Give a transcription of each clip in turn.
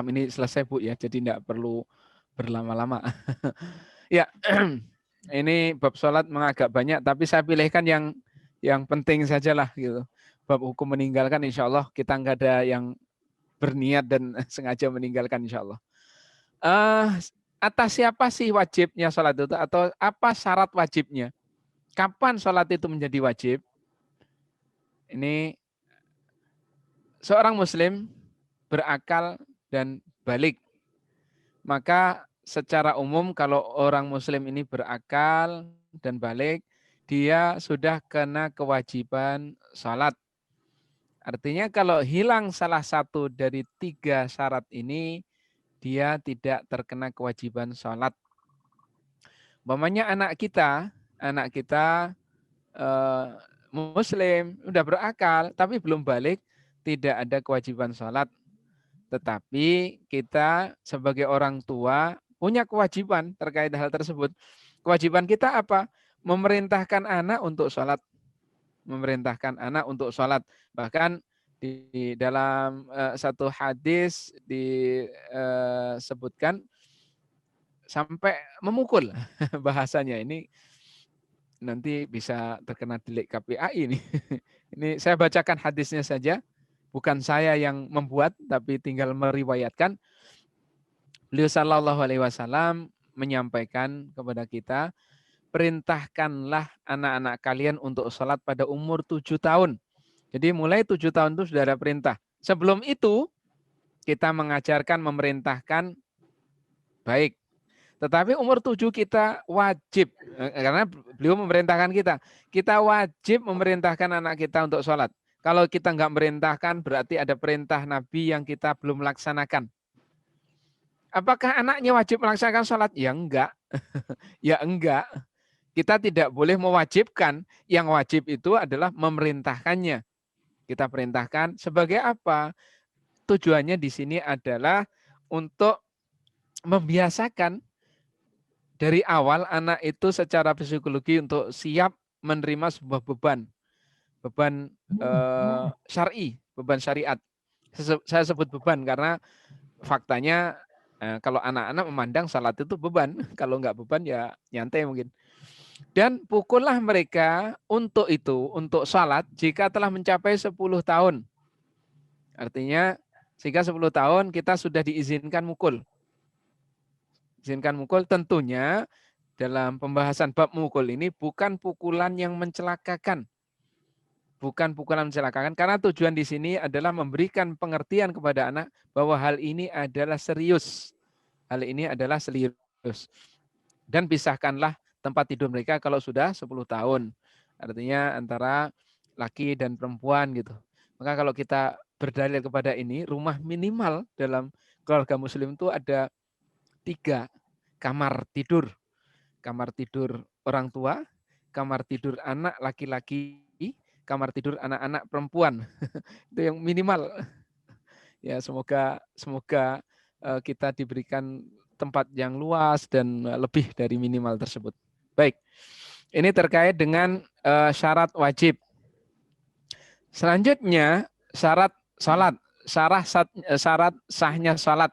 ini selesai Bu ya, jadi tidak perlu berlama-lama. Ya, ini bab sholat mengagak banyak, tapi saya pilihkan yang penting sajalah gitu. Bab hukum meninggalkan, insya Allah kita nggak ada yang berniat dan sengaja meninggalkan, insya Allah. Atas siapa sih wajibnya sholat itu atau apa syarat wajibnya? Kapan sholat itu menjadi wajib? Ini seorang muslim berakal dan balik. Maka secara umum kalau orang muslim ini berakal dan balik, dia sudah kena kewajiban sholat. Artinya kalau hilang salah satu dari 3 syarat ini, dia tidak terkena kewajiban sholat. Umpamanya anak kita muslim, udah berakal, tapi belum balik, tidak ada kewajiban sholat. Tetapi kita sebagai orang tua punya kewajiban terkait hal tersebut. Kewajiban kita apa? Memerintahkan anak untuk sholat. Memerintahkan anak untuk sholat. Bahkan di dalam satu hadis disebutkan sampai memukul bahasanya. Ini nanti bisa terkena delik KPAI ini. Ini saya bacakan hadisnya saja. Bukan saya yang membuat, tapi tinggal meriwayatkan. Beliau Shallallahu Alaihi Wasallam menyampaikan kepada kita, perintahkanlah anak-anak kalian untuk sholat pada umur 7 tahun. Jadi mulai 7 tahun itu sudah ada perintah. Sebelum itu kita mengajarkan, memerintahkan baik. Tetapi umur 7 kita wajib, karena beliau memerintahkan kita wajib memerintahkan anak kita untuk sholat. Kalau kita nggak memerintahkan, berarti ada perintah Nabi yang kita belum laksanakan. Apakah anaknya wajib melaksanakan sholat? Ya enggak. Ya enggak. Kita tidak boleh mewajibkan. Yang wajib itu adalah memerintahkannya. Kita perintahkan sebagai apa? Tujuannya di sini adalah untuk membiasakan dari awal anak itu secara psikologi untuk siap menerima sebuah beban. Beban syar'i, beban syariat. Saya sebut beban karena faktanya kalau anak-anak memandang salat itu beban. Kalau enggak beban ya nyantai mungkin. Dan pukullah mereka untuk itu, untuk salat jika telah mencapai 10 tahun. Artinya jika 10 tahun kita sudah diizinkan mukul. Izinkan mukul tentunya dalam pembahasan bab mukul ini bukan pukulan yang mencelakakan. Bukan pukulan mencelakakan karena tujuan di sini adalah memberikan pengertian kepada anak bahwa hal ini adalah serius. Hal ini adalah serius. Dan pisahkanlah tempat tidur mereka kalau sudah 10 tahun. Artinya antara laki dan perempuan gitu. Maka kalau kita berdalil kepada ini, rumah minimal dalam keluarga muslim itu ada 3 kamar tidur. Kamar tidur orang tua, kamar tidur anak laki-laki, kamar tidur anak-anak perempuan. Itu yang minimal. Ya, semoga kita diberikan tempat yang luas dan lebih dari minimal tersebut. Baik. Ini terkait dengan syarat wajib. Selanjutnya syarat salat, syarat sahnya salat.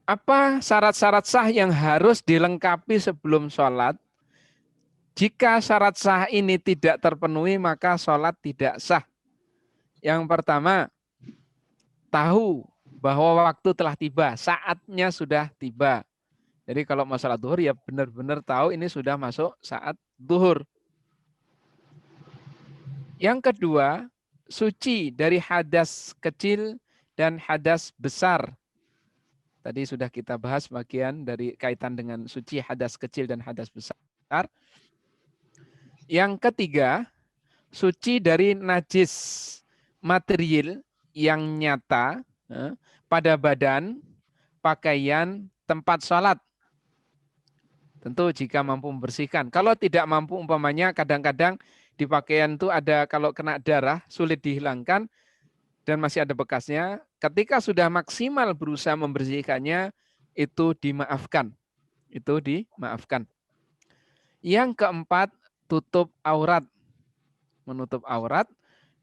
Apa syarat-syarat sah yang harus dilengkapi sebelum sholat? Jika syarat sah ini tidak terpenuhi, maka sholat tidak sah. Yang pertama, tahu bahwa waktu telah tiba, saatnya sudah tiba. Jadi kalau mau sholat duhur ya benar-benar tahu ini sudah masuk saat duhur. Yang kedua, suci dari hadas kecil dan hadas besar. Tadi sudah kita bahas bagian dari kaitan dengan suci hadas kecil dan hadas besar. Yang ketiga, suci dari najis material yang nyata pada badan, pakaian, tempat sholat. Tentu jika mampu membersihkan. Kalau tidak mampu umpamanya kadang-kadang di pakaian itu ada kalau kena darah sulit dihilangkan dan masih ada bekasnya. Ketika sudah maksimal berusaha membersihkannya itu dimaafkan. Itu dimaafkan. Yang keempat, tutup aurat. Menutup aurat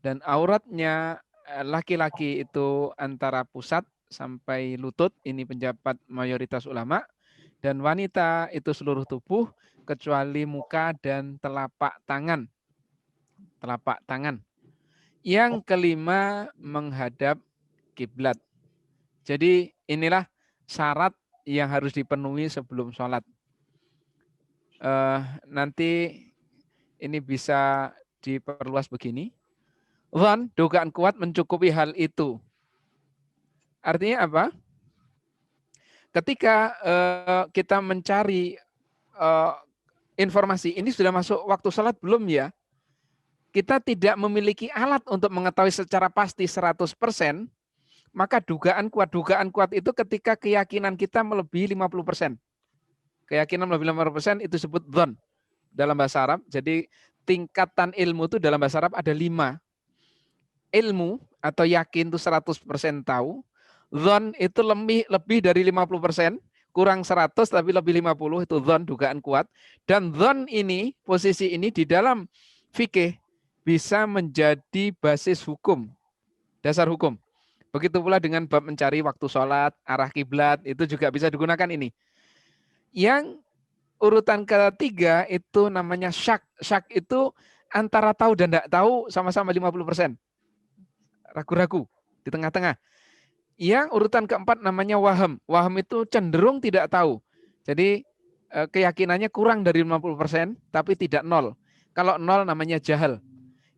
dan auratnya laki-laki itu antara pusat sampai lutut, ini pendapat mayoritas ulama, dan wanita itu seluruh tubuh kecuali muka dan telapak tangan. Telapak tangan. Yang kelima menghadap kiblat. Jadi inilah syarat yang harus dipenuhi sebelum sholat. Nanti ini bisa diperluas begini. One, dugaan kuat mencukupi hal itu. Artinya apa? Ketika kita mencari informasi, ini sudah masuk waktu sholat belum ya? Kita tidak memiliki alat untuk mengetahui secara pasti 100%, maka dugaan kuat itu ketika keyakinan kita melebihi 50%. Keyakinan melebihi 50% itu disebut dzon dalam bahasa Arab. Jadi tingkatan ilmu itu dalam bahasa Arab ada 5. Ilmu atau yakin itu 100% tahu. Dzon itu lebih dari 50%, kurang 100 tapi lebih 50 itu dzon, dugaan kuat. Dan dzon ini, posisi ini di dalam fikih bisa menjadi basis hukum, dasar hukum. Begitu pula dengan bab mencari waktu sholat, arah kiblat, itu juga bisa digunakan ini. Yang urutan ketiga itu namanya syak. Syak itu antara tahu dan tidak tahu sama-sama 50%. Ragu-ragu di tengah-tengah. Yang urutan keempat namanya waham. Waham itu cenderung tidak tahu. Jadi keyakinannya kurang dari 50%, tapi tidak nol. Kalau nol namanya jahal.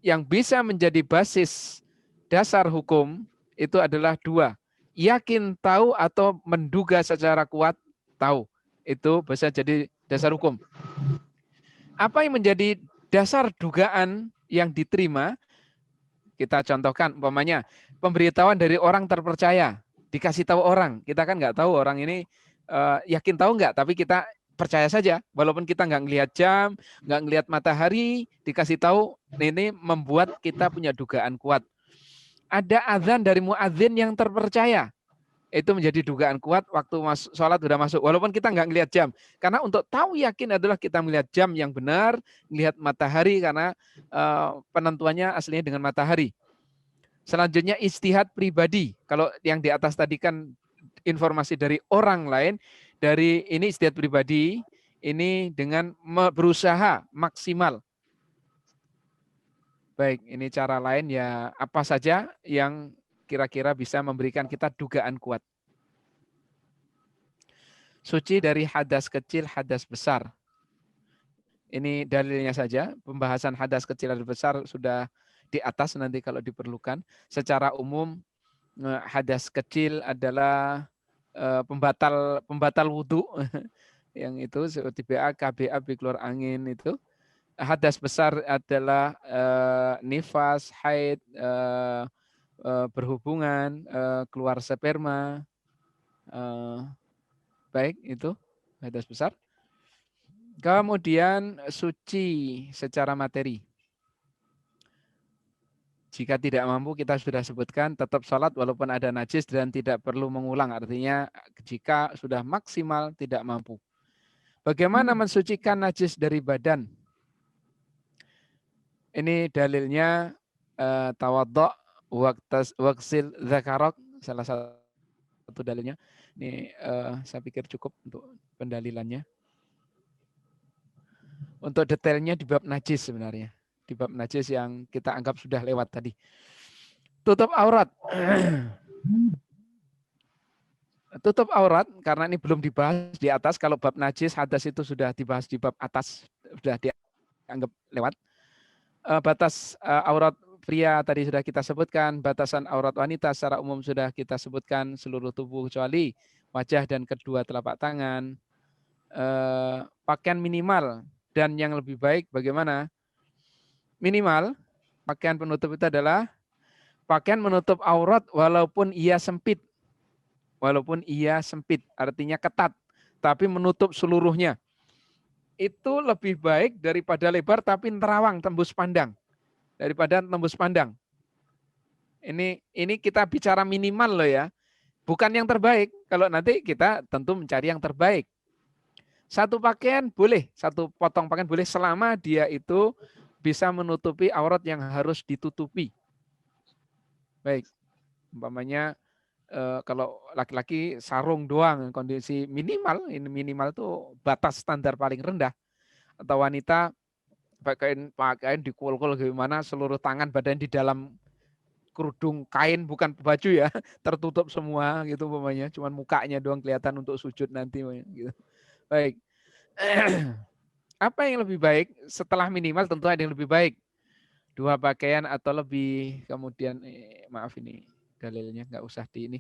Yang bisa menjadi basis dasar hukum itu adalah 2. Yakin tahu atau menduga secara kuat tahu. Itu bisa jadi dasar hukum. Apa yang menjadi dasar dugaan yang diterima? Kita contohkan, umpamanya pemberitahuan dari orang terpercaya, dikasih tahu orang. Kita kan nggak tahu orang ini yakin tahu nggak, tapi kita percaya saja, walaupun kita nggak ngelihat jam, nggak ngelihat matahari, dikasih tahu, ini membuat kita punya dugaan kuat. Ada azan dari muadzin yang terpercaya, itu menjadi dugaan kuat waktu sholat sudah masuk, walaupun kita nggak ngelihat jam. Karena untuk tahu yakin adalah kita melihat jam yang benar, melihat matahari, karena penentuannya aslinya dengan matahari. Selanjutnya ijtihad pribadi. Kalau yang di atas tadi kan informasi dari orang lain, dari ini ijtihad pribadi, ini dengan berusaha maksimal. Baik, ini cara lain ya, apa saja yang kira-kira bisa memberikan kita dugaan kuat. Suci dari hadas kecil, hadas besar. Ini dalilnya saja, pembahasan hadas kecil, hadas besar sudah di atas nanti kalau diperlukan. Secara umum, hadas kecil adalah pembatal wudhu, yang itu seperti BA, KBA, keluar angin itu. Hadas besar adalah nifas, haid, berhubungan, keluar sperma, baik itu hadas besar. Kemudian suci secara materi. Jika tidak mampu, kita sudah sebutkan tetap sholat walaupun ada najis dan tidak perlu mengulang. Artinya jika sudah maksimal tidak mampu. Bagaimana mensucikan najis dari badan? Ini dalilnya tawaddo' waqsil zakarok, salah satu dalilnya. Ini saya pikir cukup untuk pendalilannya. Untuk detailnya di bab najis sebenarnya. Di bab najis yang kita anggap sudah lewat tadi. Tutup aurat. Tutup aurat, karena ini belum dibahas di atas. Kalau bab najis, hadas itu sudah dibahas di bab atas. Sudah dianggap lewat. Batas aurat pria tadi sudah kita sebutkan. Batasan aurat wanita secara umum sudah kita sebutkan. Seluruh tubuh kecuali wajah dan kedua telapak tangan. Pakaian minimal dan yang lebih baik bagaimana? Minimal, pakaian penutup itu adalah pakaian menutup aurat walaupun ia sempit. Walaupun ia sempit, artinya ketat, tapi menutup seluruhnya. Itu lebih baik daripada lebar tapi nerawang, tembus pandang. Daripada tembus pandang. Ini kita bicara minimal loh ya. Bukan yang terbaik. Kalau nanti kita tentu mencari yang terbaik. Satu pakaian boleh, satu potong pakaian boleh selama dia itu bisa menutupi aurat yang harus ditutupi. Baik, umpamanya kalau laki-laki sarung doang kondisi minimal, ini minimal tuh batas standar paling rendah. Atau wanita pakaian dikul-kul gimana seluruh tangan badan di dalam kerudung kain bukan baju ya, tertutup semua gitu umpamanya, cuman mukanya doang kelihatan untuk sujud nanti gitu. Baik. Apa yang lebih baik setelah minimal tentu ada yang lebih baik. 2 pakaian atau lebih, kemudian maaf ini dalilnya nggak usah di ini,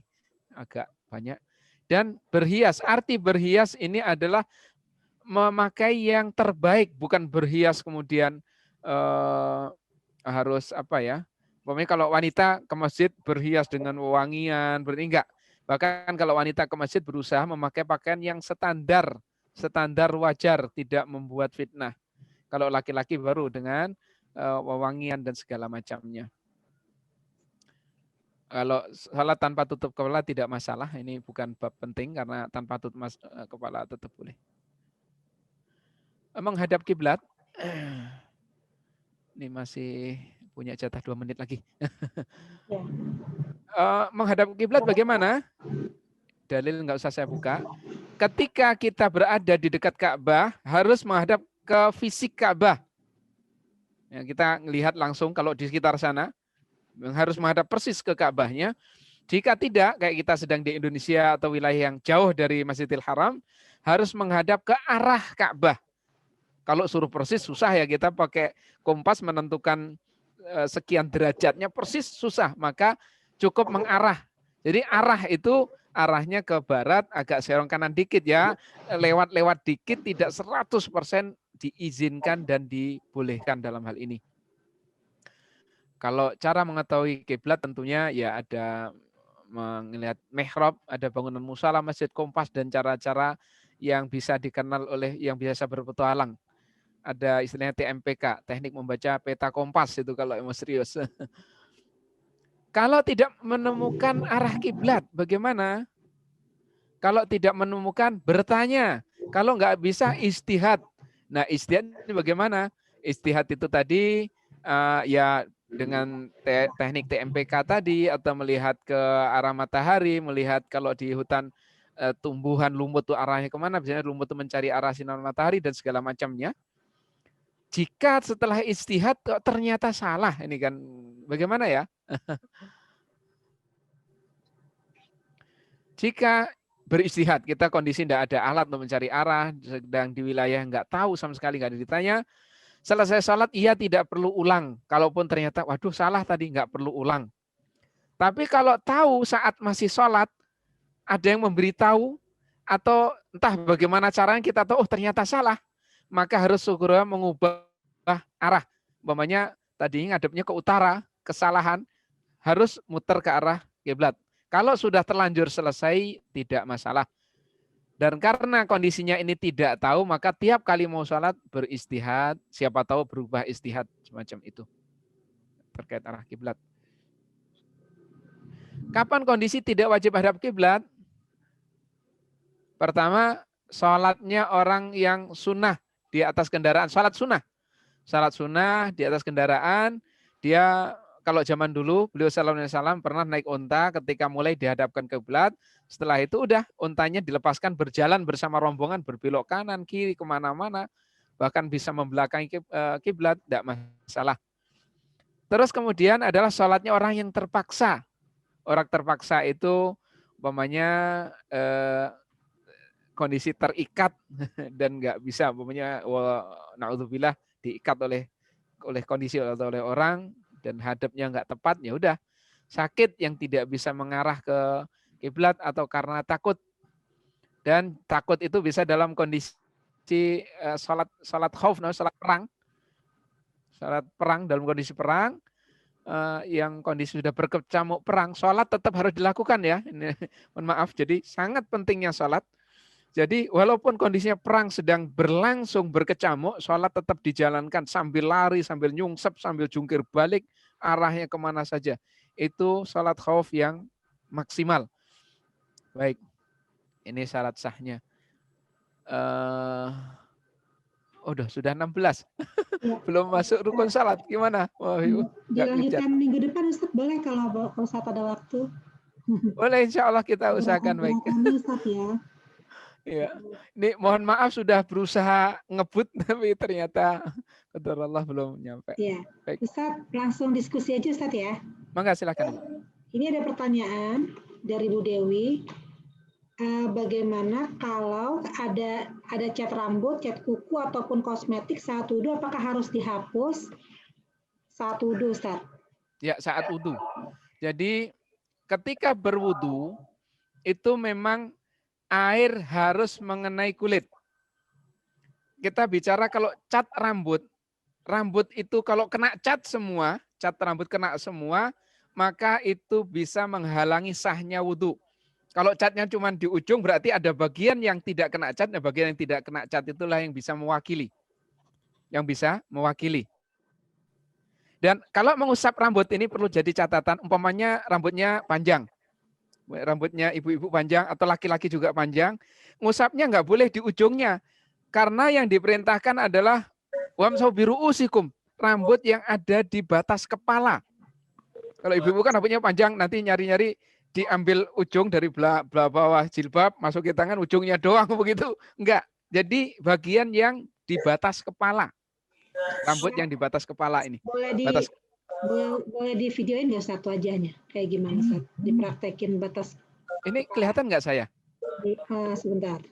agak banyak. Dan berhias, arti berhias ini adalah memakai yang terbaik, bukan berhias kemudian harus apa ya, pokoknya kalau wanita ke masjid berhias dengan wewangian, berarti enggak. Bahkan kalau wanita ke masjid berusaha memakai pakaian yang standar, standar wajar, tidak membuat fitnah. Kalau laki-laki baru dengan wewangian dan segala macamnya. Kalau salat tanpa tutup kepala tidak masalah, ini bukan bab penting karena tanpa tutup kepala tetap boleh. Menghadap kiblat, ini masih punya jatah 2 menit lagi. Ya. Menghadap kiblat bagaimana? Dalil nggak usah saya buka. Ketika kita berada di dekat Ka'bah, harus menghadap ke fisik Ka'bah. Ya, kita melihat langsung kalau di sekitar sana, harus menghadap persis ke Ka'bahnya. Jika tidak, kayak kita sedang di Indonesia atau wilayah yang jauh dari Masjidil Haram, harus menghadap ke arah Ka'bah. Kalau suruh persis susah ya, kita pakai kompas menentukan sekian derajatnya persis susah, maka cukup mengarah. Jadi arah itu arahnya ke barat, agak serong kanan dikit ya, lewat-lewat dikit, tidak 100% diizinkan dan dibolehkan dalam hal ini. Kalau cara mengetahui kiblat tentunya ya ada melihat mihrab, ada bangunan musala, masjid, kompas, dan cara-cara yang bisa dikenal oleh yang biasa berpetualang. Ada istilahnya TMPK, teknik membaca peta kompas itu kalau mau serius. Kalau tidak menemukan arah kiblat, bagaimana? Kalau tidak menemukan, bertanya. Kalau nggak bisa, istihad. Nah, istihad ini bagaimana? Istihad itu tadi ya dengan teknik TMPK tadi, atau melihat ke arah matahari, melihat kalau di hutan tumbuhan lumut itu arahnya kemana, biasanya lumut itu mencari arah sinar matahari dan segala macamnya. Jika setelah istihad ternyata salah, ini kan bagaimana ya? Jika beristihad, kita kondisi tidak ada alat untuk mencari arah, sedang di wilayah nggak tahu sama sekali, nggak ada ditanya, selesai sholat, ia tidak perlu ulang. Kalaupun ternyata, waduh salah tadi, nggak perlu ulang. Tapi kalau tahu saat masih sholat, ada yang memberitahu, atau entah bagaimana caranya kita tahu, oh ternyata salah, maka harus segera mengubah arah. Umpamanya tadi ngadepnya ke utara, kesalahan, harus muter ke arah kiblat. Kalau sudah terlanjur selesai, tidak masalah. Dan karena kondisinya ini tidak tahu, maka tiap kali mau sholat beristihad, siapa tahu berubah istihad semacam itu terkait arah kiblat. Kapan kondisi tidak wajib hadap kiblat? Pertama, sholatnya orang yang sunnah di atas kendaraan, sholat sunnah di atas kendaraan, dia kalau zaman dulu beliau sallallahu alaihi wasallam pernah naik unta ketika mulai dihadapkan ke kiblat, setelah itu udah untanya dilepaskan berjalan bersama rombongan berbelok kanan kiri kemana-mana, bahkan bisa membelakangi kiblat, tidak masalah. Terus kemudian adalah sholatnya orang yang terpaksa. Orang terpaksa itu umpamanya kondisi terikat dan nggak bisa, umpamanya naudzubillah diikat oleh kondisi atau oleh orang dan hadapnya nggak tepat, ya udah sakit yang tidak bisa mengarah ke kiblat atau karena takut, dan takut itu bisa dalam kondisi salat khauf, salat perang dalam kondisi perang, yang kondisi sudah berkecamuk perang, sholat tetap harus dilakukan ya. Ini, mohon maaf, jadi sangat pentingnya sholat. Jadi walaupun kondisinya perang sedang berlangsung berkecamuk, sholat tetap dijalankan sambil lari, sambil nyungsep, sambil jungkir balik, arahnya kemana saja. Itu sholat khauf yang maksimal. Baik, ini syarat sahnya. sudah 16. Ya. Belum masuk rukun salat. Gimana? Wah, Dilanjutkan minggu depan Ustaz, boleh kalau Ustaz ada waktu. Boleh, insya Allah kita usahakan baik. Ustaz ya. Ya. Ini mohon maaf sudah berusaha ngebut tapi ternyata qadarullah Allah belum nyampe. Ya. Baik. Ustaz, langsung diskusi aja Ustaz ya. Mangga silakan. Ini ada pertanyaan dari Bu Dewi. Bagaimana kalau ada cat rambut, cat kuku ataupun kosmetik saat wudu, apakah harus dihapus saat wudu, Ustaz? Ya, saat wudu. Jadi ketika berwudu itu memang air harus mengenai kulit. Kita bicara kalau cat rambut itu kalau kena cat semua, cat rambut kena semua, maka itu bisa menghalangi sahnya wudu. Kalau catnya cuma di ujung berarti ada bagian yang tidak kena cat, dan bagian yang tidak kena cat itulah yang bisa mewakili. Yang bisa mewakili. Dan kalau mengusap rambut ini perlu jadi catatan, umpamanya rambutnya panjang. Rambutnya ibu-ibu panjang atau laki-laki juga panjang, ngusapnya nggak boleh di ujungnya. Karena yang diperintahkan adalah wamsahu biru'usikum, rambut yang ada di batas kepala. Kalau ibu-ibu kan rambutnya panjang, nanti nyari-nyari diambil ujung dari belah bawah jilbab, masukin tangan ujungnya doang begitu. Enggak. Jadi bagian yang di batas kepala. Rambut yang di batas kepala ini. Boleh di videoin nggak Ustaz wajahnya? Kayak gimana Ustaz? Dipraktekin batas. Ini kelihatan nggak saya? Sebentar.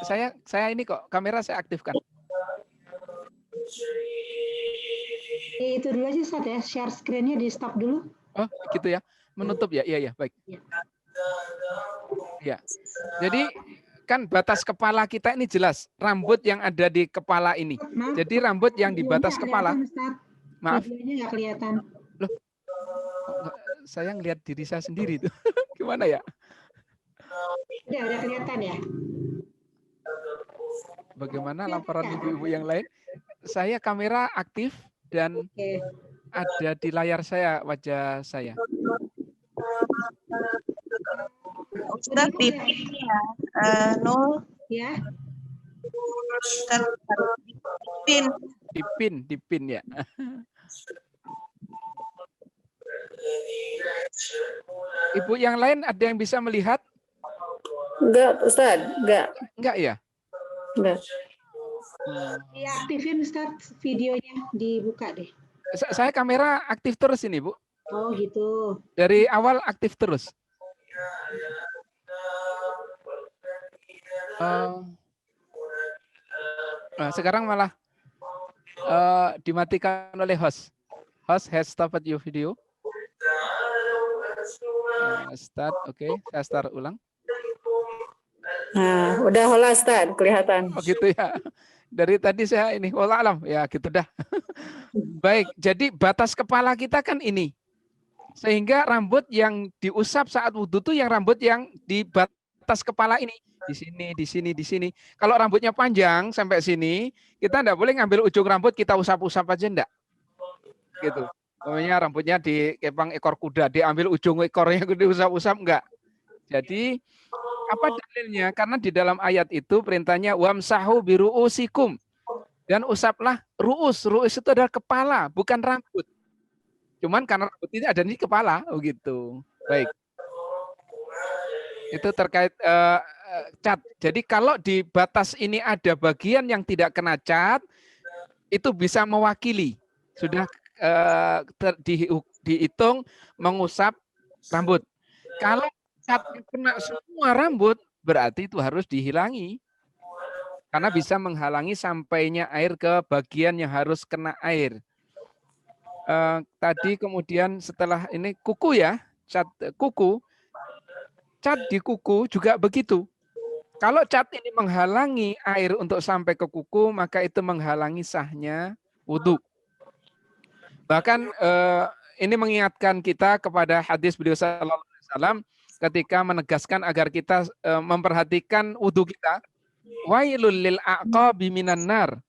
Saya ini kok kamera saya aktifkan. Itu dulu aja Ustaz ya, share screen-nya di stop dulu. Oh, gitu ya. Menutup ya. Iya, baik. Ya. Jadi kan batas kepala kita ini jelas, rambut yang ada di kepala ini. Maaf, jadi rambut yang di batas kepala. Maaf. Videonya nggak kelihatan. Loh, saya ngelihat diri saya sendiri itu. Gimana ya? Udah kelihatan ya? Bagaimana laporan ibu-ibu yang lain? Saya kamera aktif dan ada di layar saya wajah saya. Ustaz di ya, nol ya. Dipin ya. Ibu yang lain ada yang bisa melihat? Enggak, Ustaz, enggak. Enggak ya? Enggak. Diaktifin Ustaz videonya, dibuka deh. Saya kamera aktif terus ini, Bu. Oh, gitu. Dari awal aktif terus. Sekarang malah dimatikan oleh host. Host has stopped your video. Start, oke. Saya start ulang. Nah, udah hola Ustaz, kelihatan. Oh gitu ya. Dari tadi saya ini, wallah alam. Ya gitu dah. Baik, jadi batas kepala kita kan ini. Sehingga rambut yang diusap saat wudhu itu yang rambut yang di batas kepala ini. Di sini, di sini, di sini. Kalau rambutnya panjang sampai sini, kita enggak boleh ngambil ujung rambut, kita usap-usap aja enggak. Gitu. Pokoknya rambutnya dikepang ekor kuda, diambil ujung ekornya diusap-usap enggak. Jadi apa dalilnya? Karena di dalam ayat itu perintahnya wamsahu biru'usikum. Dan usaplah ru'us. Ru'us itu adalah kepala, bukan rambut. Cuman karena rambut ini ada di kepala, gitu. Baik. Itu terkait cat. Jadi kalau di batas ini ada bagian yang tidak kena cat, itu bisa mewakili. Sudah dihitung mengusap rambut. Kalau catnya kena semua rambut, berarti itu harus dihilangi. Karena bisa menghalangi sampainya air ke bagian yang harus kena air. Tadi kemudian setelah ini kuku ya, cat kuku. Cat di kuku juga begitu. Kalau cat ini menghalangi air untuk sampai ke kuku, maka itu menghalangi sahnya wudhu. Bahkan ini mengingatkan kita kepada hadis beliau sallallahu alaihi wasallam ketika menegaskan agar kita memperhatikan wudhu kita. Wailul lil aqabi minan nar.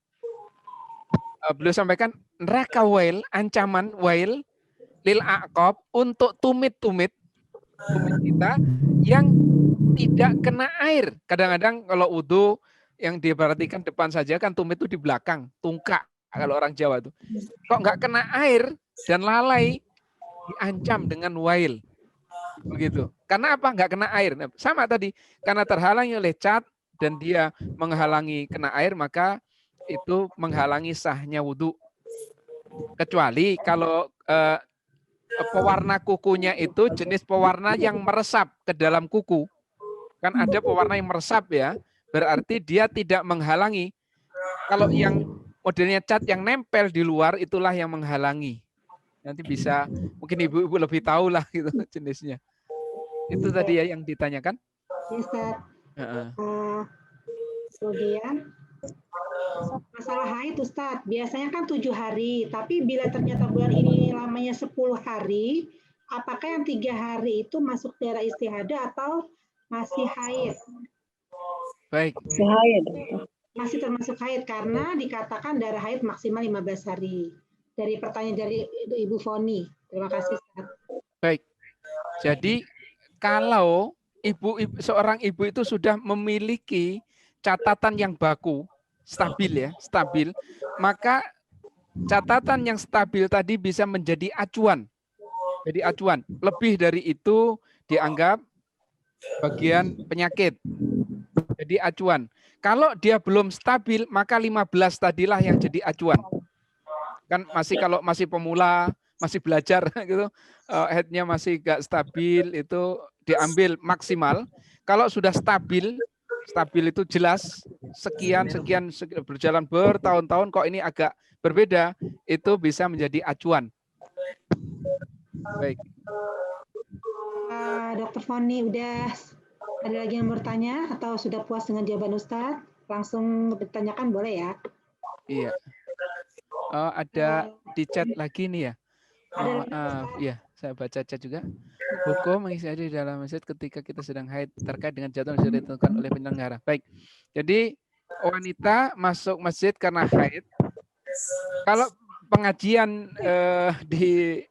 Beliau sampaikan neraka wail, ancaman wail lil aqab untuk tumit-tumit kita yang tidak kena air. Kadang-kadang kalau wudhu yang diperhatikan depan saja kan, tumit itu di belakang, tungkak kalau orang Jawa itu. Kok nggak kena air dan lalai diancam dengan wail. Begitu. Karena apa? Nggak kena air. Nah, sama tadi, karena terhalangi oleh cat dan dia menghalangi kena air, maka itu menghalangi sahnya wudhu. Kecuali kalau pewarna kukunya itu jenis pewarna yang meresap ke dalam kuku. Kan ada pewarna yang meresap ya, berarti dia tidak menghalangi. Kalau yang modelnya cat yang nempel di luar, itulah yang menghalangi. Nanti bisa, mungkin ibu-ibu lebih tahu lah gitu jenisnya. Itu tadi ya yang ditanyakan. Ya, Ustaz. Kemudian masalah haid, Ustaz. Biasanya kan 7 hari, tapi bila ternyata bulan ini lamanya 10 hari, apakah yang 3 hari itu masuk daerah istihadah atau masih haid? Baik. Masih termasuk haid karena dikatakan darah haid maksimal 15 hari. Dari pertanyaan dari Ibu Foni. Terima kasih, Ustaz. Baik. Jadi kalau seorang ibu itu sudah memiliki catatan yang baku, stabil ya, stabil, maka catatan yang stabil tadi bisa menjadi acuan. Jadi acuan. Lebih dari itu dianggap bagian penyakit. Jadi acuan. Kalau dia belum stabil, maka 15 tadilah yang jadi acuan. Kan kalau masih pemula, masih belajar gitu, headnya masih gak stabil, itu diambil maksimal. Kalau sudah stabil itu jelas sekian berjalan bertahun-tahun kok ini agak berbeda, itu bisa menjadi acuan. Baik. Dr. Foni, udah ada lagi yang bertanya atau sudah puas dengan jawaban Ustadz? Langsung ditanyakan boleh ya? Iya. Ada di chat lagi nih ya. Maaf, ya, saya baca chat juga. Hukum mengisi hadir di dalam masjid ketika kita sedang haid terkait dengan jadwal yang sudah ditentukan oleh penyelenggara. Baik. Jadi wanita masuk masjid karena haid. Kalau pengajian di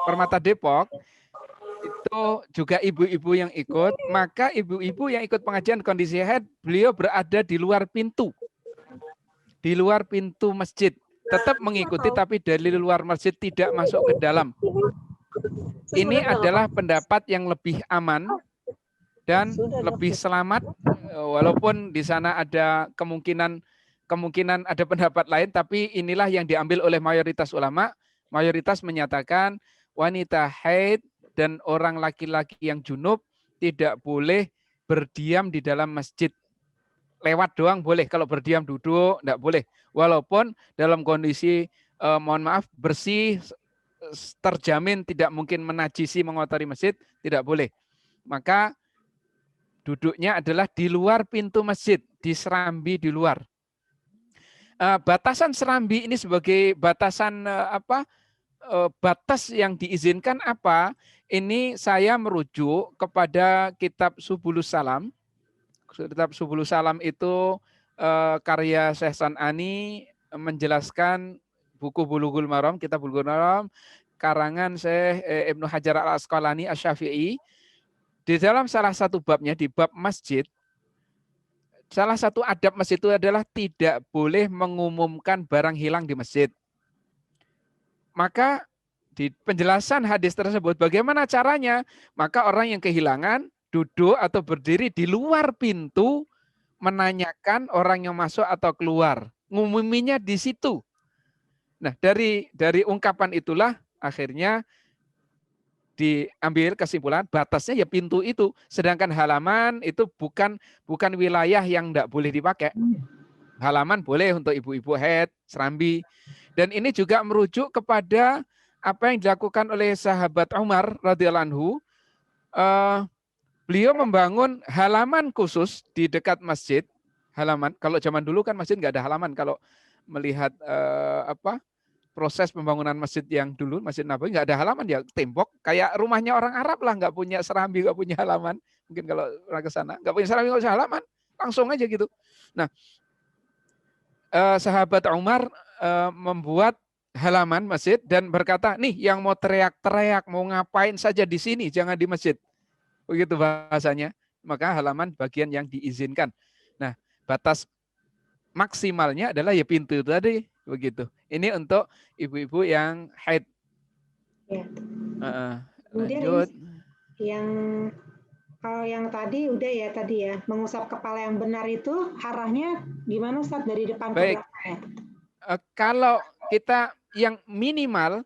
Permata Depok itu juga ibu-ibu yang ikut, maka ibu-ibu yang ikut pengajian kondisi haid, beliau berada di luar pintu. Di luar pintu masjid. Tetap mengikuti tapi dari luar masjid, tidak masuk ke dalam. Ini adalah pendapat yang lebih aman dan lebih selamat, walaupun di sana ada kemungkinan ada pendapat lain, tapi inilah yang diambil oleh mayoritas ulama. Mayoritas menyatakan wanita haid dan orang laki-laki yang junub tidak boleh berdiam di dalam masjid. Lewat doang boleh, kalau berdiam duduk enggak boleh. Walaupun dalam kondisi mohon maaf bersih, terjamin tidak mungkin menajisi, mengotori masjid, tidak boleh. Maka duduknya adalah di luar pintu masjid, di serambi di luar. Batasan serambi ini sebagai batasan batas yang diizinkan apa? Ini saya merujuk kepada kitab Subulus Salam. Kitab Subulus Salam itu karya Syekh San'ani, menjelaskan buku Bulughul Maram, kitab Bulughul Maram, karangan Syekh Ibnu Hajar Al-Asqalani Asy-Syafi'i. Di dalam salah satu babnya, di bab masjid, salah satu adab masjid itu adalah tidak boleh mengumumkan barang hilang di masjid. Maka di penjelasan hadis tersebut, bagaimana caranya? Maka orang yang kehilangan duduk atau berdiri di luar pintu, menanyakan orang yang masuk atau keluar. Ngumuminya di situ. Nah, dari ungkapan itulah akhirnya diambil kesimpulan batasnya ya pintu itu. Sedangkan halaman itu bukan wilayah yang tidak boleh dipakai. Halaman boleh untuk ibu-ibu haid, serambi. Dan ini juga merujuk kepada apa yang dilakukan oleh sahabat Umar radhiyallahu anhu. Beliau membangun halaman khusus di dekat masjid. Halaman, kalau zaman dulu kan masjid nggak ada halaman. Kalau melihat proses pembangunan masjid yang dulu, Masjid Nabawi nggak ada halaman, ya tembok. Kayak rumahnya orang Arab lah, nggak punya serambi, nggak punya halaman. Mungkin kalau orang ke sana, nggak punya serambi, nggak punya halaman, langsung aja gitu. Nah, sahabat Umar membuat halaman masjid dan berkata, nih yang mau teriak-teriak, mau ngapain saja di sini, jangan di masjid. Begitu bahasanya. Maka halaman bagian yang diizinkan. batas maksimalnya adalah ya pintu itu tadi begitu. ini untuk ibu-ibu yang haid. Ya. Kemudian Lanjut. yang kalau yang tadi udah ya tadi ya, mengusap kepala yang benar itu arahnya gimana Ustaz, dari depan ke Baik. belakang ya? Kalau kita yang minimal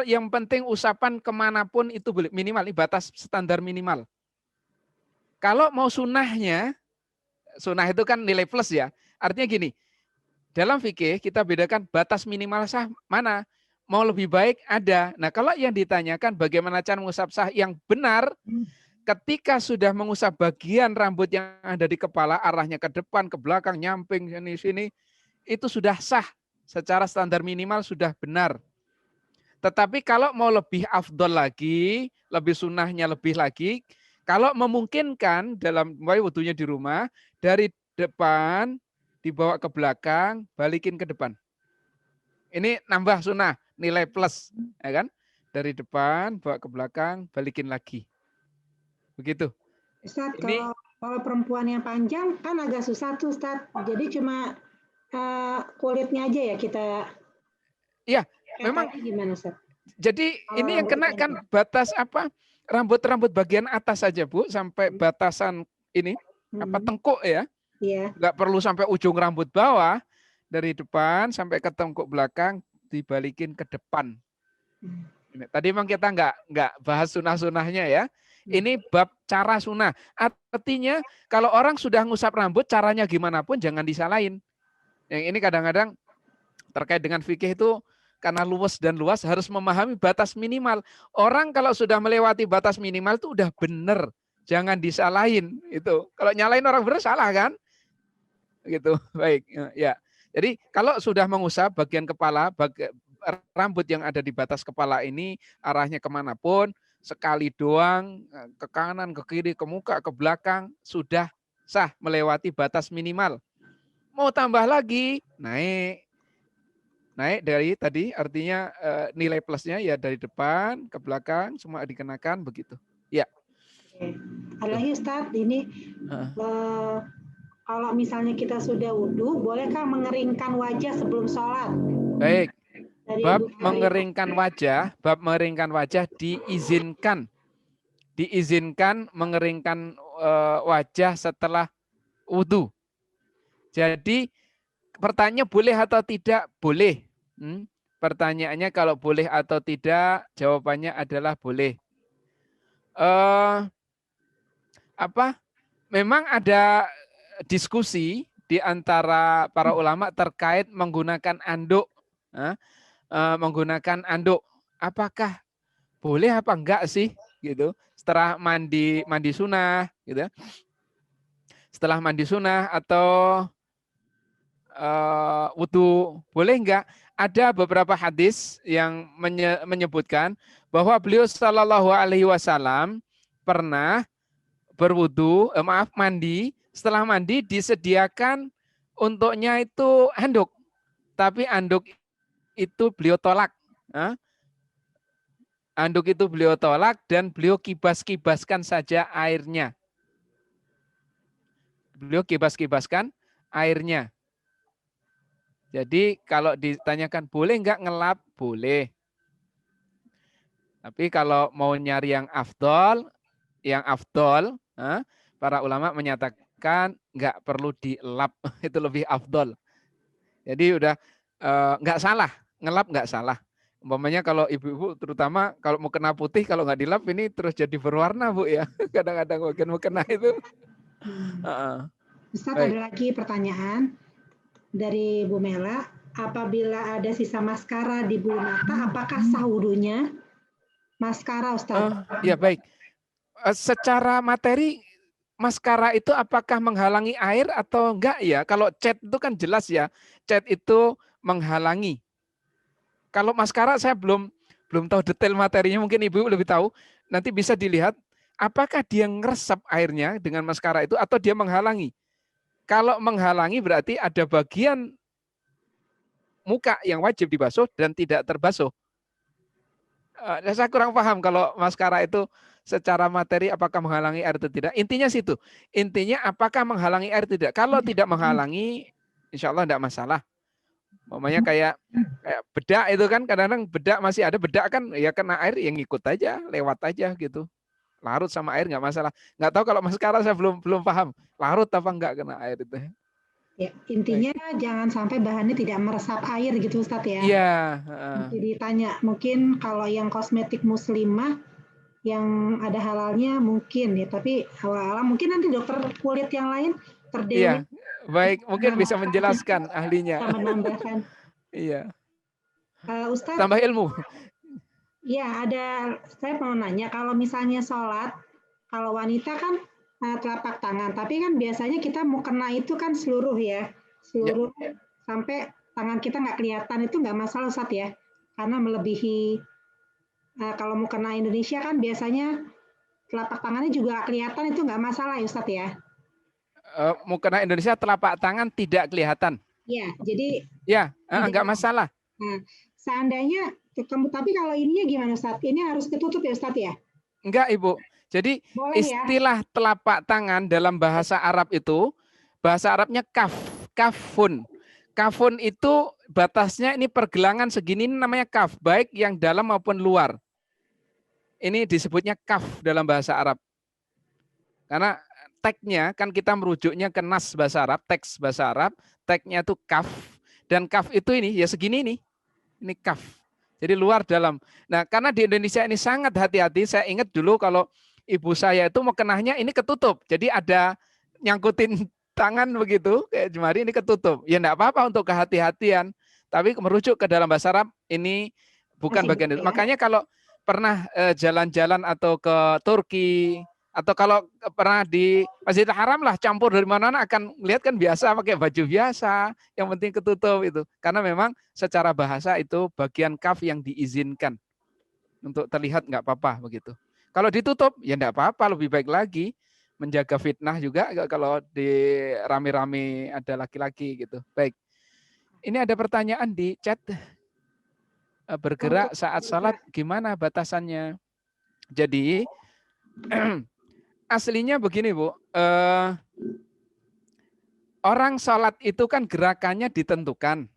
yang penting usapan kemanapun itu boleh, minimal, ini batas standar minimal. Kalau mau sunnahnya, sunnah itu kan nilai plus ya. Artinya gini, dalam fikih kita bedakan batas minimal sah mana. Mau lebih baik ada. Nah kalau yang ditanyakan bagaimana cara mengusap sah yang benar, ketika sudah mengusap bagian rambut yang ada di kepala, arahnya ke depan, ke belakang, nyamping, sini, itu sudah sah. Secara standar minimal sudah benar. Tetapi kalau mau lebih afdol lagi, lebih sunnahnya lebih lagi, kalau memungkinkan dalam mulai wudunya di rumah, dari depan dibawa ke belakang, balikin ke depan. Ini nambah sunnah, nilai plus, ya kan? Dari depan bawa ke belakang, balikin lagi. Begitu. Ustaz, Ini kalau perempuan yang panjang kan agak susah tuh Ustaz. Jadi cuma kulitnya aja ya kita. ya memang gimana Ustaz? jadi ini yang kena kan batas apa? Rambut-rambut bagian atas saja Bu, sampai batasan ini apa tengkuk ya. Iya. Nggak perlu sampai ujung rambut bawah, dari depan sampai ke tengkuk belakang dibalikin ke depan. Tadi memang kita nggak bahas sunah-sunahnya ya. Ini bab cara sunnah. Artinya kalau orang sudah ngusap rambut, caranya gimana pun jangan disalahin. Yang ini kadang-kadang terkait dengan fikih itu karena luas dan luas harus memahami batas minimal. Orang kalau sudah melewati batas minimal itu udah benar, jangan disalahin itu. Kalau nyalain orang benar salah kan? Gitu. Baik, ya. Jadi kalau sudah mengusap bagian kepala, rambut yang ada di batas kepala ini arahnya kemanapun, sekali doang, ke kanan, ke kiri, ke muka, ke belakang, sudah sah melewati batas minimal. Mau tambah lagi, naik dari tadi, artinya nilai plusnya ya dari depan ke belakang, semua dikenakan begitu. Ya. Ada lagi Ustaz, ini kalau misalnya kita sudah wudhu, bolehkah mengeringkan wajah sebelum sholat? Baik. Bab mengeringkan wajah diizinkan. Diizinkan mengeringkan wajah setelah wudhu. Jadi pertanyaan boleh atau tidak? Boleh. Pertanyaannya kalau boleh atau tidak, jawabannya adalah boleh. Memang ada diskusi di antara para ulama terkait menggunakan anduk. Menggunakan anduk, apakah boleh apa enggak sih gitu setelah mandi sunnah gitu, setelah mandi sunnah atau wudhu boleh enggak? Ada beberapa hadis yang menyebutkan bahwa beliau Shallallahu Alaihi Wasallam pernah mandi, setelah mandi disediakan untuknya itu handuk, tapi anduk itu beliau tolak. Anduk itu beliau tolak dan beliau kibas-kibaskan saja airnya. Beliau kibas-kibaskan airnya. Jadi kalau ditanyakan boleh enggak ngelap? Boleh. Tapi kalau mau nyari yang afdol, para ulama menyatakan enggak perlu dilap, itu lebih afdol. Jadi udah enggak salah, ngelap enggak salah. Umpamanya kalau ibu-ibu terutama kalau mau kena putih, kalau nggak dilap ini terus jadi berwarna Bu ya. Kadang-kadang bagian mau kena itu. Ustaz, ada lagi pertanyaan dari Bu Mela. Apabila ada sisa maskara di bulu mata, apakah sah wudunya? Maskara Ustaz. Ya baik. Secara materi maskara itu apakah menghalangi air atau enggak ya? Kalau cat itu kan jelas ya. Cat itu menghalangi. Kalau maskara saya belum tahu detail materinya, mungkin ibu lebih tahu. Nanti bisa dilihat apakah dia ngeresap airnya dengan maskara itu atau dia menghalangi. Kalau menghalangi berarti ada bagian muka yang wajib dibasuh dan tidak terbasuh. Saya kurang paham kalau maskara itu secara materi apakah menghalangi air atau tidak. Intinya situ. Intinya apakah menghalangi air atau tidak. Kalau tidak menghalangi, insya Allah tidak masalah. Umpamanya kayak bedak itu kan, kadang-kadang bedak masih ada, bedak kan ya kena air yang ngikut aja, lewat aja gitu. Larut sama air nggak masalah. Nggak tahu kalau sekarang saya belum paham. Larut apa enggak kena air itu. Ya, intinya jangan sampai bahannya tidak meresap air gitu Ustadz ya. Iya. Nanti ditanya, mungkin kalau yang kosmetik muslimah yang ada halalnya mungkin ya, tapi halal mungkin nanti dokter kulit yang lain terdewi. Iya, baik, mungkin bisa menjelaskan ahlinya. Menambahkan. Iya. Ustadz, tambah ilmu. Ya, saya mau nanya, kalau misalnya sholat, kalau wanita kan telapak tangan, tapi kan biasanya kita mau kena itu kan seluruh ya, seluruh sampai tangan kita nggak kelihatan, itu nggak masalah Ustadz ya, karena melebihi, kalau mau kena Indonesia kan biasanya telapak tangannya juga nggak kelihatan, itu nggak masalah ya Ustadz ya? Mau kena Indonesia telapak tangan tidak kelihatan. Ya, jadi ya nggak masalah. Nah, seandainya, tapi kalau ininya gimana Ustadz? Ini harus ditutup ya Ustadz ya? Enggak Ibu. Jadi boleh, istilah ya? Telapak tangan dalam bahasa Arab itu, bahasa Arabnya kafun. Kafun itu batasnya ini pergelangan segini, ini namanya kaf, baik yang dalam maupun luar. Ini disebutnya kaf dalam bahasa Arab. Karena tagnya kan kita merujuknya ke nas bahasa Arab, teks bahasa Arab, tagnya itu kaf, dan kaf itu ini ya segini ini kaf. Jadi luar dalam. Nah, karena di Indonesia ini sangat hati-hati, saya ingat dulu kalau ibu saya itu mau kenahnya ini ketutup. Jadi ada nyangkutin tangan begitu, kayak jemari ini ketutup. Ya enggak apa-apa untuk kehati-hatian, tapi merujuk ke dalam bahasa Arab ini bukan bagian itu. Makanya kalau pernah jalan-jalan atau ke Turki, atau kalau pernah di Masjidil Haram lah, campur dari mana-mana akan lihat kan biasa pakai baju biasa, yang penting ketutup itu. Karena memang secara bahasa itu bagian kaf yang diizinkan untuk terlihat nggak apa-apa begitu. Kalau ditutup ya nggak apa-apa, lebih baik lagi menjaga fitnah juga kalau di rame-rame ada laki-laki gitu. Baik. Ini ada pertanyaan di chat. Bergerak saat salat gimana batasannya? Jadi aslinya begini Bu, orang sholat itu kan gerakannya ditentukan,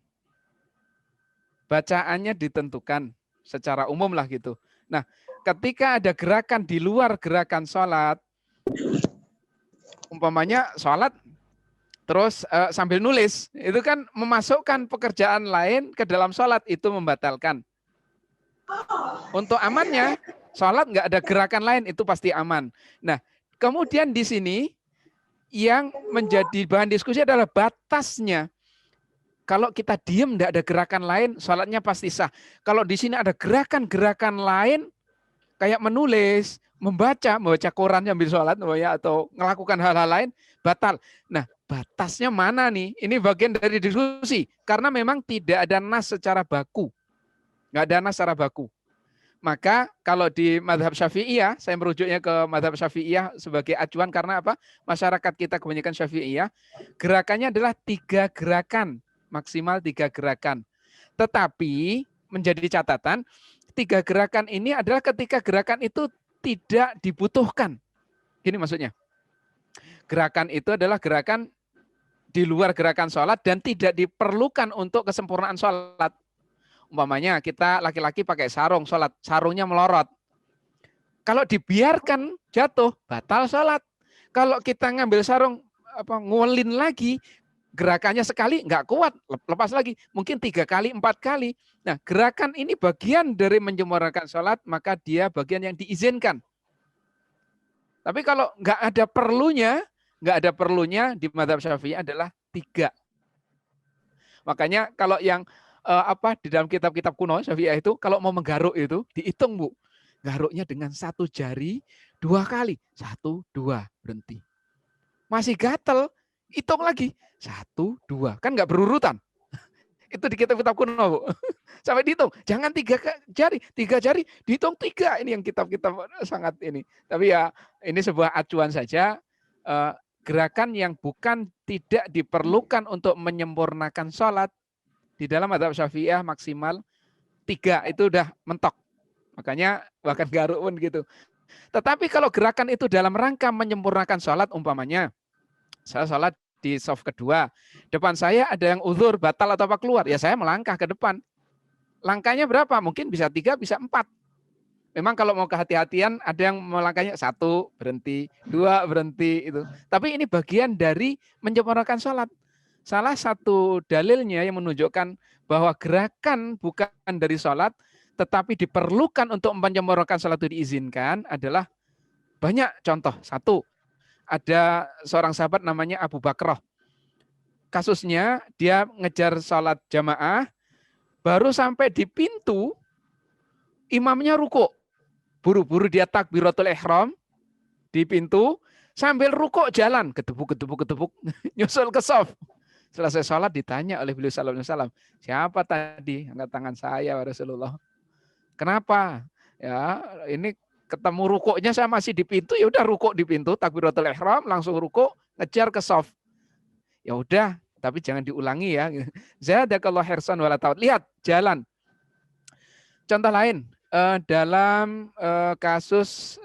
bacaannya ditentukan secara umum lah gitu. Nah, ketika ada gerakan di luar gerakan sholat, umpamanya sholat terus sambil nulis, itu kan memasukkan pekerjaan lain ke dalam sholat, itu membatalkan. Untuk amannya, sholat nggak ada gerakan lain, itu pasti aman. Nah, kemudian di sini yang menjadi bahan diskusi adalah batasnya. Kalau kita diam tidak ada gerakan lain, sholatnya pasti sah. Kalau di sini ada gerakan-gerakan lain, kayak menulis, membaca Quran sambil sholat, atau melakukan hal-hal lain, batal. Nah, batasnya mana nih? Ini bagian dari diskusi. Karena memang tidak ada nas secara baku. Nggak ada nas secara baku. Maka kalau di mazhab Syafi'iyah, saya merujuknya ke mazhab Syafi'iyah sebagai acuan karena apa? Masyarakat kita kebanyakan Syafi'iyah, gerakannya adalah 3 gerakan, maksimal 3 gerakan. Tetapi menjadi catatan, 3 gerakan ini adalah ketika gerakan itu tidak dibutuhkan. Gini maksudnya. Gerakan itu adalah gerakan di luar gerakan sholat dan tidak diperlukan untuk kesempurnaan sholat. Umpamanya kita laki-laki pakai sarung sholat, sarungnya melorot. Kalau dibiarkan jatuh, batal sholat. Kalau kita ngambil sarung, ngulin lagi, gerakannya sekali nggak kuat, lepas lagi. Mungkin 3 kali, 4 kali. Nah, gerakan ini bagian dari menyempurnakan sholat, maka dia bagian yang diizinkan. Tapi kalau nggak ada perlunya di mazhab Syafi'i adalah 3. Makanya kalau yang di dalam kitab-kitab kuno Syafi'iyah itu kalau mau menggaruk itu dihitung Bu. Garuknya dengan 1 jari 2 kali. 1, 2, berhenti. Masih gatel, hitung lagi. 1, 2. Kan nggak berurutan. Itu di kitab-kitab kuno Bu. Sampai dihitung. Jangan 3 jari. 3 jari dihitung 3. Ini yang kitab-kitab sangat ini. Tapi ya ini sebuah acuan saja. Gerakan yang bukan tidak diperlukan untuk menyempurnakan sholat. Di dalam mazhab Syafi'iyah maksimal 3 itu udah mentok. Makanya bahkan garuk pun gitu. Tetapi kalau gerakan itu dalam rangka menyempurnakan sholat, umpamanya saya sholat di shaf kedua, depan saya ada yang uzur, batal atau apa keluar, ya saya melangkah ke depan. Langkahnya berapa? Mungkin bisa 3, bisa 4. Memang kalau mau kehati-hatian, ada yang melangkahnya 1 berhenti, 2 berhenti itu. Tapi ini bagian dari menyempurnakan sholat. Salah satu dalilnya yang menunjukkan bahwa gerakan bukan dari sholat, tetapi diperlukan untuk menyempurnakan sholat itu diizinkan adalah banyak contoh. 1, ada seorang sahabat namanya Abu Bakrah. Kasusnya dia ngejar sholat jamaah, baru sampai di pintu, imamnya rukuk. Buru-buru dia takbiratul ihram di pintu, sambil rukuk jalan, gedebuk, nyusul ke shaf. Selesai sholat ditanya oleh beliau sallallahu alaihi wasallam, siapa tadi angkat tangan? Saya, Rasulullah. Kenapa? Ya, ini ketemu rukuknya saya masih di pintu, ya udah rukuk di pintu, takbiratul ihram, langsung rukuk, ngejar ke shaf. Ya udah, tapi jangan diulangi ya. Zadakallahu hirsan wala ta'ud. Lihat, jalan. Contoh lain, dalam kasus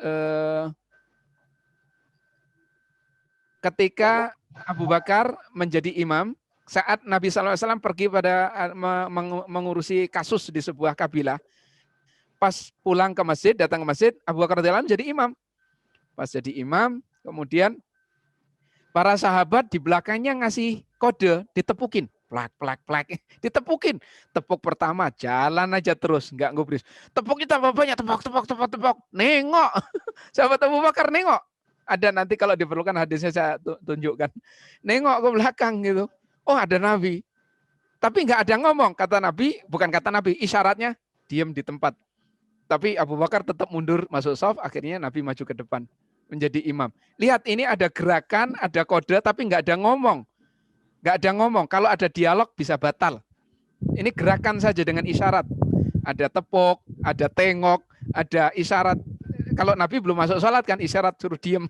ketika Abu Bakar menjadi imam, saat Nabi SAW pergi pada mengurusi kasus di sebuah kabilah, pas pulang ke masjid, datang ke masjid, Abu Bakar radhiyallahu anhu jadi imam. Pas jadi imam, kemudian para sahabat di belakangnya ngasih kode, ditepukin. Plak, ditepukin. Tepuk pertama, jalan aja terus, nggak ngubris. Tepuknya tambah banyak, tepuk. Nengok. Sahabat Abu Bakar nengok. Ada nanti kalau diperlukan hadisnya saya tunjukkan. Nengok ke belakang gitu. Oh ada Nabi. Tapi nggak ada ngomong. Kata Nabi, bukan kata Nabi, isyaratnya diam di tempat. Tapi Abu Bakar tetap mundur masuk shaf, akhirnya Nabi maju ke depan menjadi imam. Lihat ini ada gerakan, ada kode, tapi nggak ada ngomong. Nggak ada ngomong. Kalau ada dialog bisa batal. Ini gerakan saja dengan isyarat. Ada tepuk, ada tengok, ada isyarat. Kalau Nabi belum masuk sholat kan isyarat suruh diem.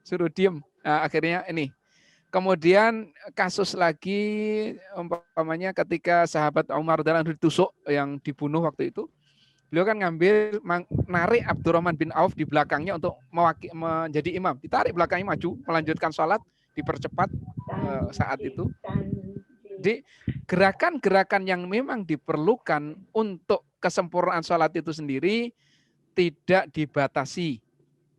Suruh diem. Nah, akhirnya ini. Kemudian kasus lagi umpamanya ketika sahabat Umar radhiyallahu anhu ditusuk yang dibunuh waktu itu. Beliau kan ngambil, narik Abdurrahman bin Auf di belakangnya untuk menjadi imam. Ditarik belakangnya maju, melanjutkan sholat, dipercepat saat itu. Jadi gerakan-gerakan yang memang diperlukan untuk kesempurnaan sholat itu sendiri tidak dibatasi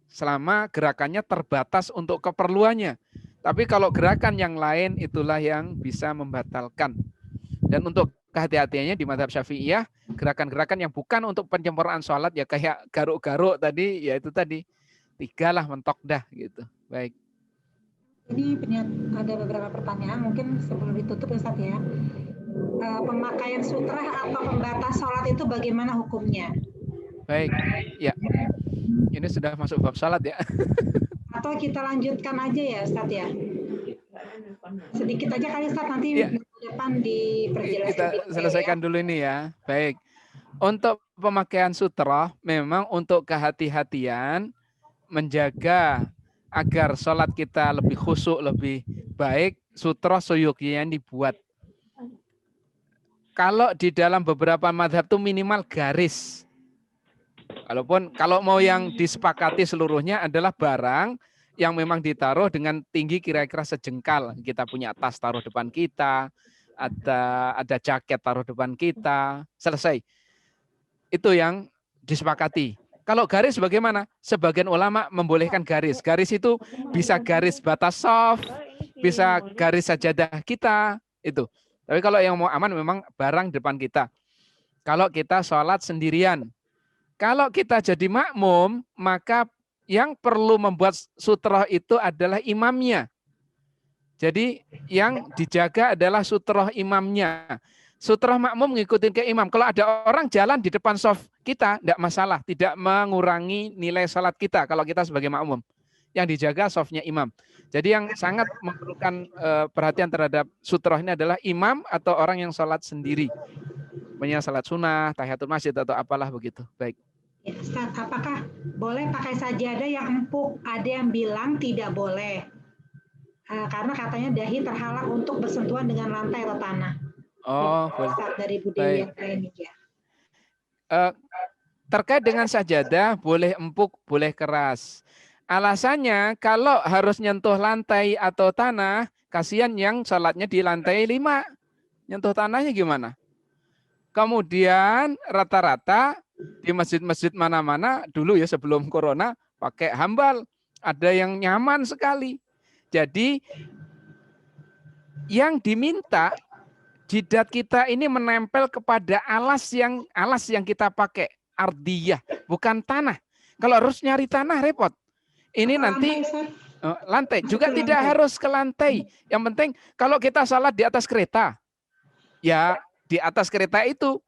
selama gerakannya terbatas untuk keperluannya. Tapi kalau gerakan yang lain itulah yang bisa membatalkan. Dan untuk kehati-hatiannya di mazhab Syafi'iyah, gerakan-gerakan yang bukan untuk penyempurnaan sholat ya kayak garuk-garuk tadi, ya itu tadi 3 lah mentok dah gitu. Baik. Ini ada beberapa pertanyaan mungkin sebelum ditutup Ustaz ya. Pemakaian sutra atau pembatas sholat itu bagaimana hukumnya? Baik, ya. Ini sudah masuk bab sholat ya. Atau kita lanjutkan aja ya Ustaz ya? Sedikit aja kali Ustaz, nanti ya. Depan diperjelas. Kita selesaikan dulu ini ya. Baik. Untuk pemakaian sutra, memang untuk kehati-hatian, menjaga agar sholat kita lebih khusyuk, lebih baik, sutra suyukian dibuat. Kalau di dalam beberapa madhab itu minimal garis. Walaupun kalau mau yang disepakati seluruhnya adalah barang yang memang ditaruh dengan tinggi kira-kira sejengkal. Kita punya tas taruh depan kita, ada jaket taruh depan kita, selesai. Itu yang disepakati. Kalau garis bagaimana? Sebagian ulama membolehkan garis. Garis itu bisa garis batas shaf, bisa garis sajadah kita, itu. Tapi kalau yang mau aman memang barang depan kita. Kalau kita sholat sendirian. Kalau kita jadi makmum, maka yang perlu membuat sutroh itu adalah imamnya. Jadi yang dijaga adalah sutroh imamnya. Sutroh makmum ngikutin ke imam. Kalau ada orang jalan di depan shaf kita, tidak masalah. Tidak mengurangi nilai salat kita kalau kita sebagai makmum. Yang dijaga shafnya imam. Jadi yang sangat memerlukan perhatian terhadap sutroh ini adalah imam atau orang yang sholat sendiri. Punya salat sunnah, tahiyatul masjid atau apalah begitu. Baik. Ya, Ustaz, apakah boleh pakai sajadah yang empuk? Ada yang bilang tidak boleh. Karena katanya dahi terhalang untuk bersentuhan dengan lantai atau tanah. Oh, boleh. Ustaz dari Bu Dewi yang lain ya. terkait dengan sajadah boleh empuk, boleh keras. Alasannya kalau harus nyentuh lantai atau tanah, kasihan yang sholatnya di lantai 5. Nyentuh tanahnya gimana? Kemudian rata-rata di masjid-masjid mana-mana dulu ya sebelum corona pakai hambal. Ada yang nyaman sekali. Jadi yang diminta jidat kita ini menempel kepada alas yang kita pakai, ardiyah, bukan tanah. Kalau harus nyari tanah repot. Ini nanti lantai juga tidak harus ke lantai. Yang penting kalau kita salat di atas kereta, ya di atas kereta itu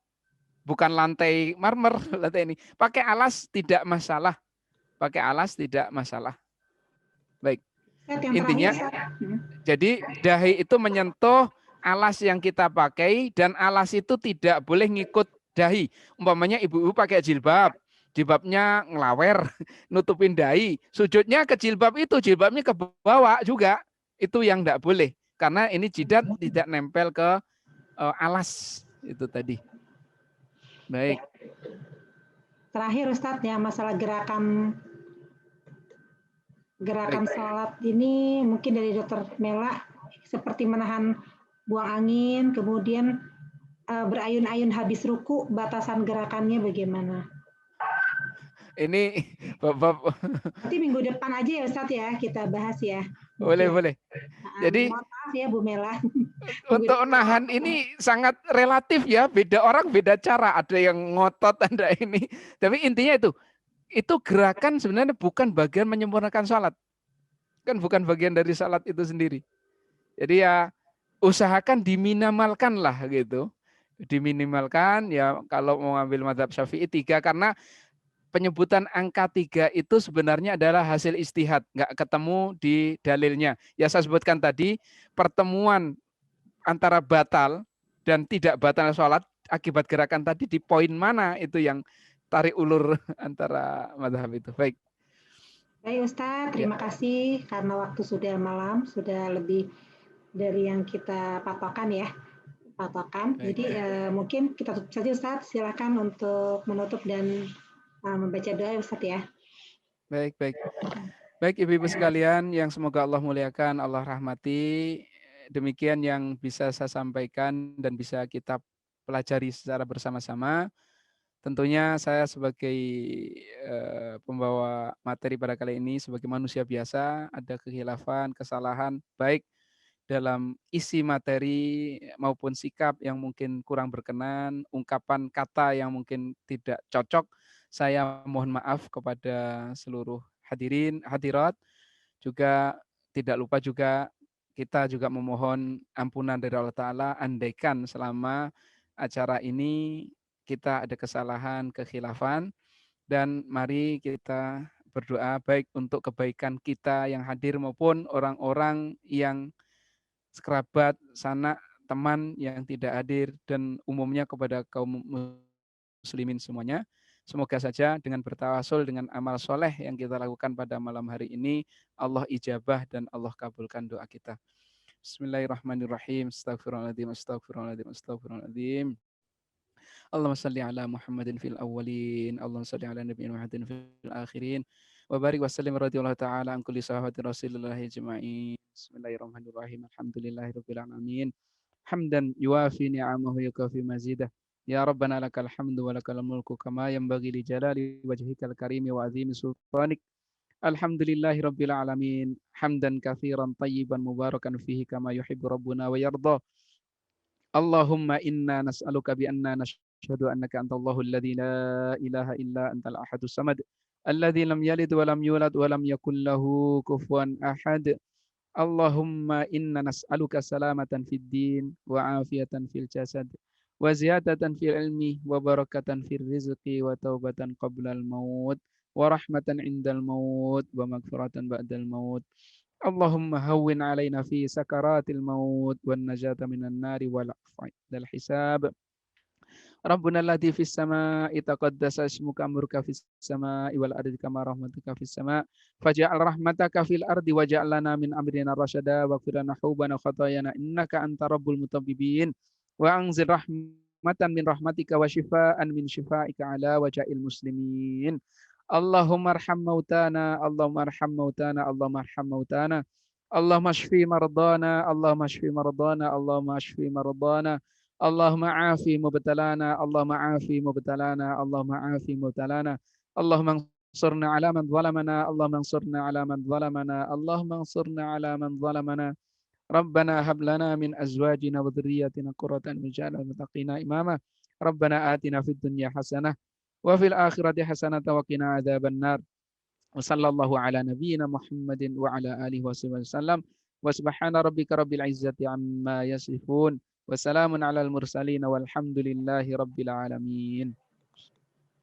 bukan lantai marmer, lantai ini. Pakai alas tidak masalah. Pakai alas tidak masalah. Baik. Intinya, jadi dahi itu menyentuh alas yang kita pakai dan alas itu tidak boleh ngikut dahi. Umpamanya ibu-ibu pakai jilbab, jilbabnya ngelawer, nutupin dahi. Sujudnya ke jilbab itu, jilbabnya ke bawah juga. Itu yang tidak boleh. Karena ini jidat tidak nempel ke alas itu tadi. Baik. Terakhir Ustadz ya, masalah gerakan sholat ini mungkin dari Dokter Mela seperti menahan buang angin, kemudian berayun-ayun habis ruku, batasan gerakannya bagaimana? Ini bab nanti minggu depan aja ya Ustadz ya kita bahas ya. Boleh. Jadi maaf ya Bu Mela. Untuk nahan ini sangat relatif ya, beda orang beda cara, ada yang ngotot, ada ini. Tapi intinya itu gerakan sebenarnya bukan bagian menyempurnakan salat. Kan bukan bagian dari salat itu sendiri. Jadi ya usahakan diminimalkan lah gitu. Diminimalkan ya kalau mau ambil mazhab Syafi'i 3 karena penyebutan angka 3 itu sebenarnya adalah hasil istihad, nggak ketemu di dalilnya. Ya saya sebutkan tadi, pertemuan antara batal dan tidak batal sholat akibat gerakan tadi di poin mana itu yang tarik ulur antara mazhab itu. Baik. Baik Ustadz, terima kasih karena waktu sudah malam, sudah lebih dari yang kita patokan ya. Jadi mungkin kita tutup saja Ustadz, silakan untuk menutup dan membaca doa Ustadz ya. Baik. Baik ibu-ibu sekalian yang semoga Allah muliakan, Allah rahmati. Demikian yang bisa saya sampaikan dan bisa kita pelajari secara bersama-sama. Tentunya saya sebagai pembawa materi pada kali ini sebagai manusia biasa ada kekhilafan, kesalahan baik dalam isi materi maupun sikap yang mungkin kurang berkenan, ungkapan kata yang mungkin tidak cocok. Saya mohon maaf kepada seluruh hadirin, hadirat. Juga tidak lupa juga kita juga memohon ampunan dari Allah Ta'ala andaikan selama acara ini kita ada kesalahan, kekhilafan. Dan mari kita berdoa baik untuk kebaikan kita yang hadir maupun orang-orang yang kerabat, sanak, teman yang tidak hadir dan umumnya kepada kaum muslimin semuanya. Semoga saja dengan bertawasul dengan amal soleh yang kita lakukan pada malam hari ini, Allah ijabah dan Allah kabulkan doa kita. Bismillahirrahmanirrahim. Astagfirullahaladzim. Allahumma salli ala Muhammadin fil awwalin. Allahumma salli ala nabiyina Muhammadin fil akhirin. Wa barik wa sallim radhiyallahu ta'ala an kulli sahabati Rasulillah ajma'in. Bismillahirrahmanirrahim. Alhamdulillahirabbil alamin. Hamdan yuwafi ni'amahu yukafi mazidah. Ya Rabbana lakal hamdu wa lakal mulku kama yanbaghi li jalali wajhikal karimi wa azimi sultanik. Alhamdulillahi rabbil alamin. Hamdan katsiran tayyiban mubarakan fihi kama yuhibbu rabbuna wa yarda. Allahumma inna nas'aluka bi anna nashhadu annaka antallahu alladzi la ilaha illa antal ahadus samad alladzi lam yalid wa lam yulad wa lam yakul lahu kufuwan ahad. Allahumma inna nas'aluka salamatan fid din wa afiyatan fil jasad wa ziyadatan fil ilmi wa barakatan fil rizqi wa taubatan qablal maut wa rahmatan indal maut wa maghfiratan ba'dal maut. Allahumma hawwin alaina fi sakaratil maut wan najata minan nari wal afwal hisab. Rabbuna alladzi fis samaa'i taqaddasa ismuka amruka fis samaa'i wal ardi kama rahmatuka fis sama' faj'al rahmataka fil ardi waj'al lana min amrina rasyada waghfir lana hubana khatayana innaka anta rabbul mutabbibin wa anzil rahmataka rahmatan min rahmatika wa shifaan min shifaika ala waja'il muslimin. Allahumma arham mautana, Allahumma arham mautana, Allahumma arham mautana. Allahumma ashfi mardana, Allahumma ashfi mardana, Allahumma ashfi mardana. Allahumma afi mubtalana, Allahumma afi mubtalana, Allahumma afi mubtalana. Allahumma ansurna ala man zalamana, Allahumma ansurna ala man zalamana, Allahumma ansurna ala man zalamana. Rabbana hab lana min azwajina wa dhurriyyatina qurratan waj'alna lil muttaqina imama. Rabbana atina fid dunya hasanah wa fil akhirati hasanah wa qina adzabannar. Wa sallallahu ala nabiyyina Muhammadin wa ala alihi wasallam. Wa subhana rabbika rabbil izzati amma yasifun. Wa salamun alal mursalin walhamdulillahi rabbil alamin.